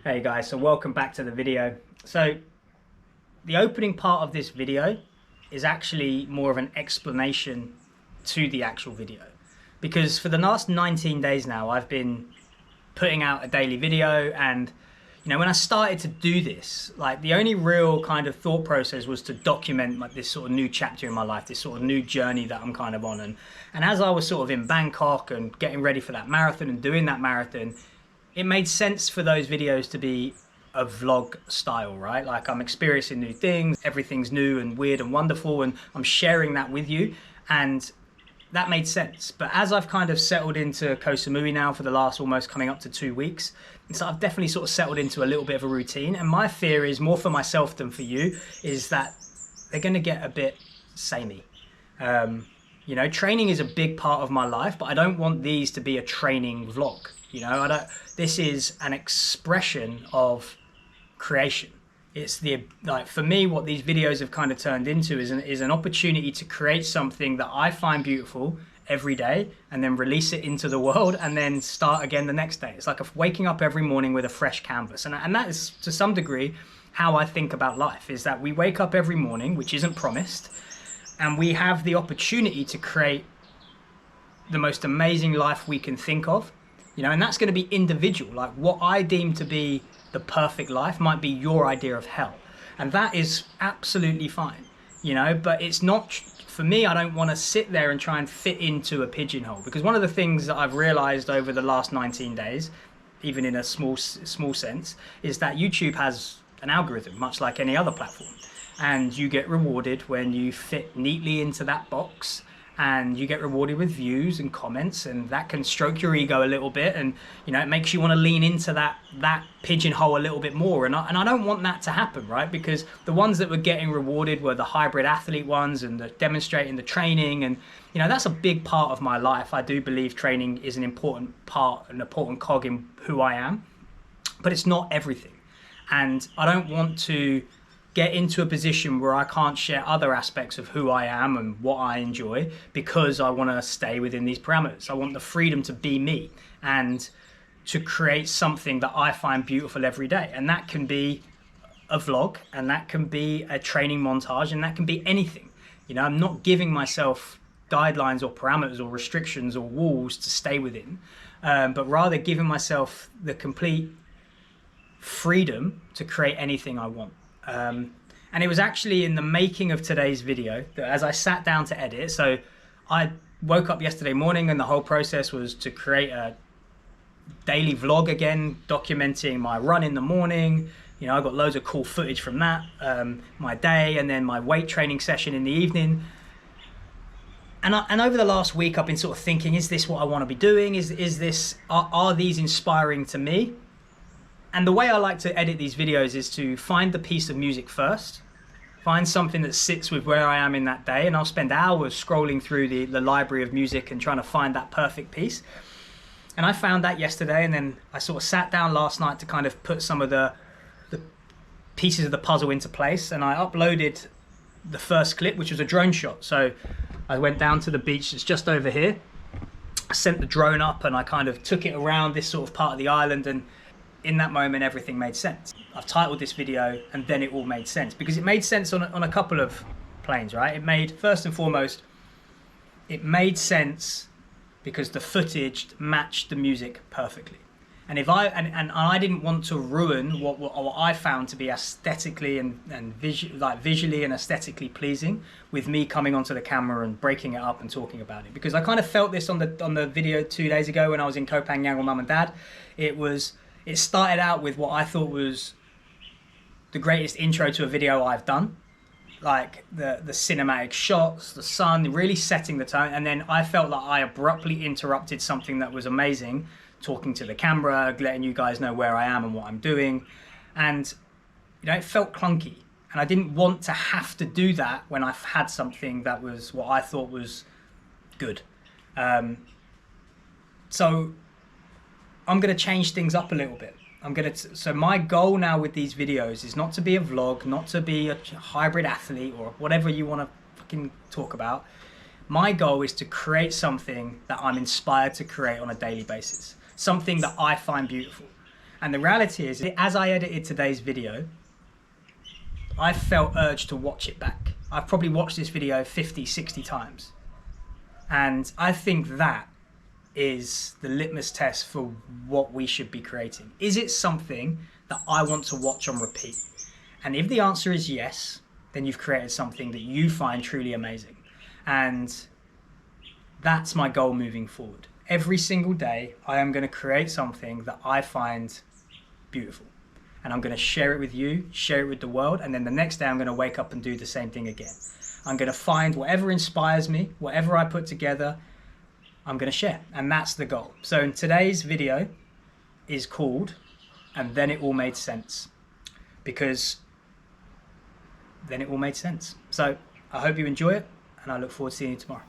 Hey guys, so welcome back to the video. So the opening part of this video is actually more of an explanation to the actual video, because for the last 19 days now I've been putting out a daily video, and when I started to do this, like, the only real kind of thought process was to document like this sort of new chapter in my life, this sort of new journey that I'm kind of on. And as I was sort of in Bangkok and getting ready for that marathon and doing that marathon, it made sense for those videos to be a vlog style, right? Like, I'm experiencing new things, everything's new and weird and wonderful, and I'm sharing that with you, and that made sense. But as I've kind of settled into Koh Samui now for the last almost coming up to 2 weeks, and so I've definitely sort of settled into a little bit of a routine, and my fear is more for myself than for you, is that they're going to get a bit samey. Training is a big part of my life, but I don't want these to be a training vlog. This is an expression of creation. It's for me, what these videos have kind of turned into is an opportunity to create something that I find beautiful every day, and then release it into the world, and then start again the next day. It's like waking up every morning with a fresh canvas, and that is to some degree how I think about life. Is that we wake up every morning, which isn't promised, and we have the opportunity to create the most amazing life we can think of. And that's going to be individual. Like, what I deem to be the perfect life might be your idea of hell, and that is absolutely fine. But it's not, for me, I don't want to sit there and try and fit into a pigeonhole, because one of the things that I've realized over the last 19 days, even in a small sense, is that YouTube has an algorithm, much like any other platform, and you get rewarded when you fit neatly into that box, and you get rewarded with views and comments, and that can stroke your ego a little bit, and it makes you want to lean into that pigeonhole a little bit more, and I don't want that to happen, right? Because the ones that were getting rewarded were the hybrid athlete ones, and the demonstrating the training, and that's a big part of my life. I do believe training is an important part, an important cog in who I am, but it's not everything, and I don't want to get into a position where I can't share other aspects of who I am and what I enjoy, because I want to stay within these parameters. I want the freedom to be me and to create something that I find beautiful every day. And that can be a vlog, and that can be a training montage, and that can be anything. I'm not giving myself guidelines or parameters or restrictions or walls to stay within, but rather giving myself the complete freedom to create anything I want. And it was actually in the making of today's video that, as I sat down to edit, so I woke up yesterday morning, and the whole process was to create a daily vlog again, documenting my run in the morning. I got loads of cool footage from that, my day, and then my weight training session in the evening. And over the last week, I've been sort of thinking, is this what I want to be doing? Are these inspiring to me? And the way I like to edit these videos is to find the piece of music first, find something that sits with where I am in that day, and I'll spend hours scrolling through the library of music and trying to find that perfect piece. And I found that yesterday, and then I sort of sat down last night to kind of put some of the pieces of the puzzle into place, and I uploaded the first clip, which was a drone shot. So I went down to the beach that's just over here, I sent the drone up, and I kind of took it around this sort of part of the island, and in that moment, everything made sense. I've titled this video, and then it all made sense, because it made sense on a couple of planes, right? It made, first and foremost, it made sense because the footage matched the music perfectly. And I didn't want to ruin what I found to be aesthetically and visually and aesthetically pleasing with me coming onto the camera and breaking it up and talking about it. Because I kind of felt this on the video 2 days ago when I was in Koh Phangan with Mum and Dad. It started out with what I thought was the greatest intro to a video I've done, like the cinematic shots, the sun, really setting the tone. And then I felt like I abruptly interrupted something that was amazing, talking to the camera, letting you guys know where I am and what I'm doing. And it felt clunky, and I didn't want to have to do that when I've had something that was what I thought was good. So I'm going to change things up a little bit. So my goal now with these videos is not to be a vlog, not to be a hybrid athlete or whatever you want to fucking talk about. My goal is to create something that I'm inspired to create on a daily basis, something that I find beautiful. And the reality is, as I edited today's video, I felt urged to watch it back. I've probably watched this video 50, 60 times. And I think that is the litmus test for what we should be creating. Is it something that I want to watch on repeat? And if the answer is yes, then you've created something that you find truly amazing. And that's my goal moving forward. Every single day, I am going to create something that I find beautiful. And I'm going to share it with you, share it with the world. And then the next day, I'm going to wake up and do the same thing again. I'm going to find whatever inspires me, whatever I put together, I'm going to share. And that's the goal. So in today's video is called, and then it all made sense. Because then it all made sense. So I hope you enjoy it, and I look forward to seeing you tomorrow.